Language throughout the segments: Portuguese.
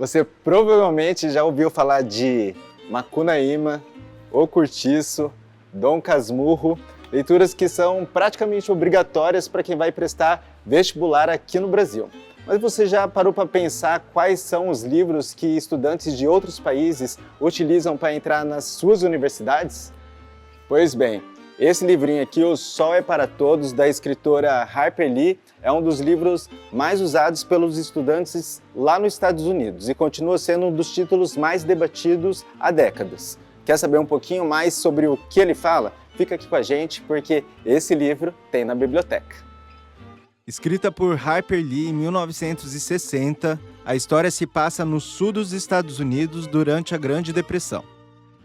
Você provavelmente já ouviu falar de Macunaíma, O Cortiço, Dom Casmurro, leituras que são praticamente obrigatórias para quem vai prestar vestibular aqui no Brasil. Mas você já parou para pensar quais são os livros que estudantes de outros países utilizam para entrar nas suas universidades? Pois bem, esse livrinho aqui, O Sol é para Todos, da escritora Harper Lee, é um dos livros mais usados pelos estudantes lá nos Estados Unidos e continua sendo um dos títulos mais debatidos há décadas. Quer saber um pouquinho mais sobre o que ele fala? Fica aqui com a gente, porque esse livro tem na biblioteca. Escrita por Harper Lee em 1960, a história se passa no sul dos Estados Unidos durante a Grande Depressão.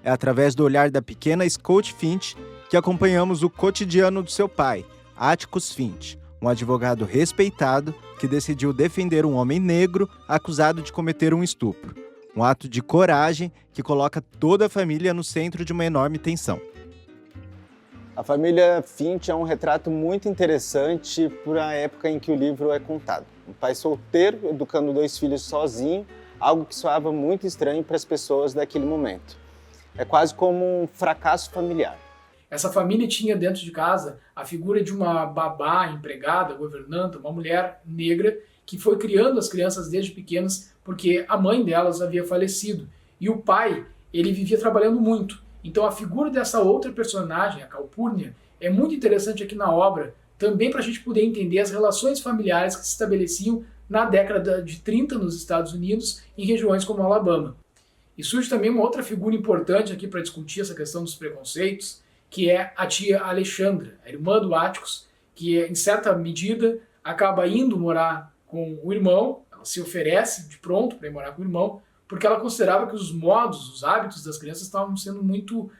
É através do olhar da pequena Scout Finch que acompanhamos o cotidiano do seu pai, Atticus Finch, um advogado respeitado que decidiu defender um homem negro acusado de cometer um estupro. Um ato de coragem que coloca toda a família no centro de uma enorme tensão. A família Finch é um retrato muito interessante para a época em que o livro é contado. Um pai solteiro educando 2 filhos sozinho, algo que soava muito estranho para as pessoas daquele momento. É quase como um fracasso familiar. Essa família tinha dentro de casa a figura de uma babá, empregada, governanta, uma mulher negra que foi criando as crianças desde pequenas porque a mãe delas havia falecido. E o pai, ele vivia trabalhando muito. Então a figura dessa outra personagem, a Calpurnia, é muito interessante aqui na obra, também para a gente poder entender as relações familiares que se estabeleciam na década de 30 nos Estados Unidos, em regiões como Alabama. E surge também uma outra figura importante aqui para discutir essa questão dos preconceitos, que é a tia Alexandra, a irmã do Atticus, que em certa medida acaba indo morar com o irmão, ela se oferece de pronto para ir morar com o irmão, porque ela considerava que os modos, os hábitos das crianças estavam sendo muito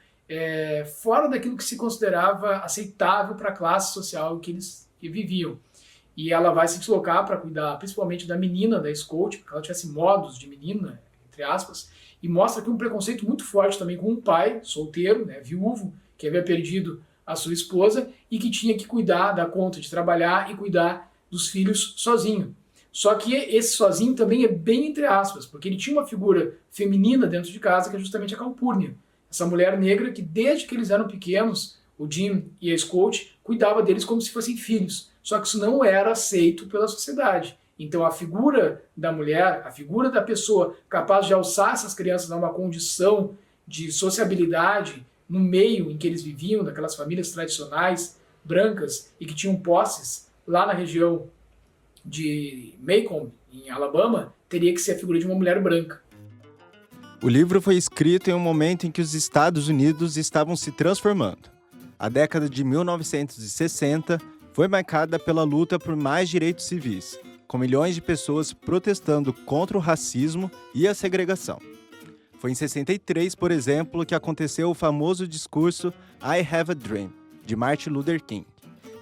fora daquilo que se considerava aceitável para a classe social em que eles viviam. E ela vai se deslocar para cuidar principalmente da menina da Scout, porque ela tivesse modos de menina, entre aspas, e mostra aqui um preconceito muito forte também com um pai solteiro, viúvo, que havia perdido a sua esposa e que tinha que cuidar, dar conta de trabalhar e cuidar dos filhos sozinho. Só que esse sozinho também é bem entre aspas, porque ele tinha uma figura feminina dentro de casa, que é justamente a Calpurnia. Essa mulher negra que desde que eles eram pequenos, o Jim e a Scout, cuidava deles como se fossem filhos. Só que isso não era aceito pela sociedade. Então a figura da mulher, a figura da pessoa capaz de alçar essas crianças a uma condição de sociabilidade no meio em que eles viviam, daquelas famílias tradicionais, brancas, e que tinham posses lá na região de Macomb, em Alabama, teria que ser a figura de uma mulher branca. O livro foi escrito em um momento em que os Estados Unidos estavam se transformando. A década de 1960 foi marcada pela luta por mais direitos civis, com milhões de pessoas protestando contra o racismo e a segregação. Foi em 63, por exemplo, que aconteceu o famoso discurso I Have a Dream, de Martin Luther King.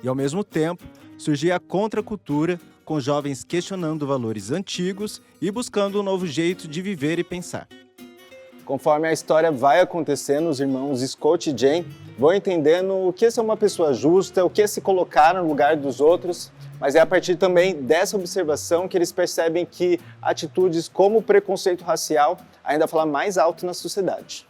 E, ao mesmo tempo, surgia a contracultura, com jovens questionando valores antigos e buscando um novo jeito de viver e pensar. Conforme a história vai acontecendo, os irmãos Scott e Jane vão entendendo o que é ser uma pessoa justa, o que é se colocar no lugar dos outros, mas é a partir também dessa observação que eles percebem que atitudes como o preconceito racial ainda falam mais alto na sociedade.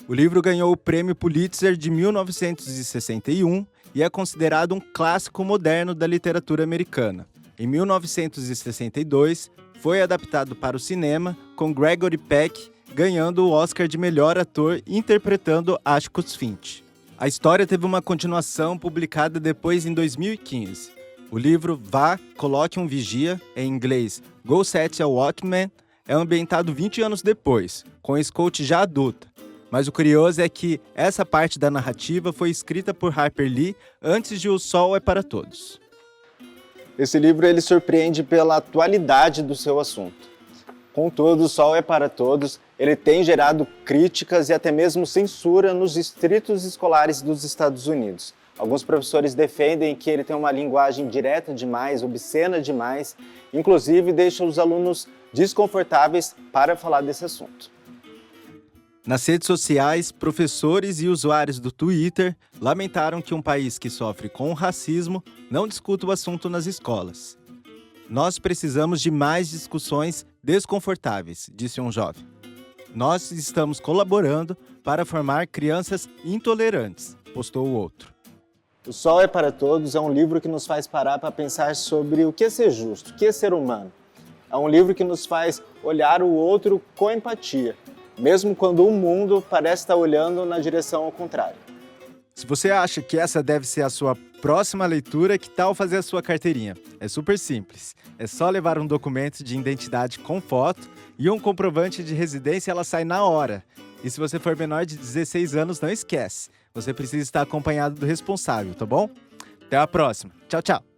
O livro ganhou o Prêmio Pulitzer de 1961 e é considerado um clássico moderno da literatura americana. Em 1962, foi adaptado para o cinema, com Gregory Peck ganhando o Oscar de melhor ator interpretando Atticus Finch. A história teve uma continuação publicada depois em 2015. O livro Vá, Coloque um Vigia, em inglês Go Set a Watchman, é ambientado 20 anos depois, com a Scout já adulta. Mas o curioso é que essa parte da narrativa foi escrita por Harper Lee antes de O Sol é para Todos. Esse livro ele surpreende pela atualidade do seu assunto. Contudo, O Sol é para Todos, ele tem gerado críticas e até mesmo censura nos distritos escolares dos Estados Unidos. Alguns professores defendem que ele tem uma linguagem direta demais, obscena demais, inclusive deixa os alunos desconfortáveis para falar desse assunto. Nas redes sociais, professores e usuários do Twitter lamentaram que um país que sofre com o racismo não discuta o assunto nas escolas. Nós precisamos de mais discussões desconfortáveis, disse um jovem. Nós estamos colaborando para formar crianças intolerantes, postou o outro. O Sol é para Todos é um livro que nos faz parar para pensar sobre o que é ser justo, o que é ser humano. É um livro que nos faz olhar o outro com empatia, mesmo quando o mundo parece estar olhando na direção ao contrário. Se você acha que essa deve ser a sua próxima leitura, que tal fazer a sua carteirinha? É super simples. É só levar um documento de identidade com foto e um comprovante de residência, ela sai na hora. E se você for menor de 16 anos, não esquece. Você precisa estar acompanhado do responsável, tá bom? Até a próxima. Tchau, tchau.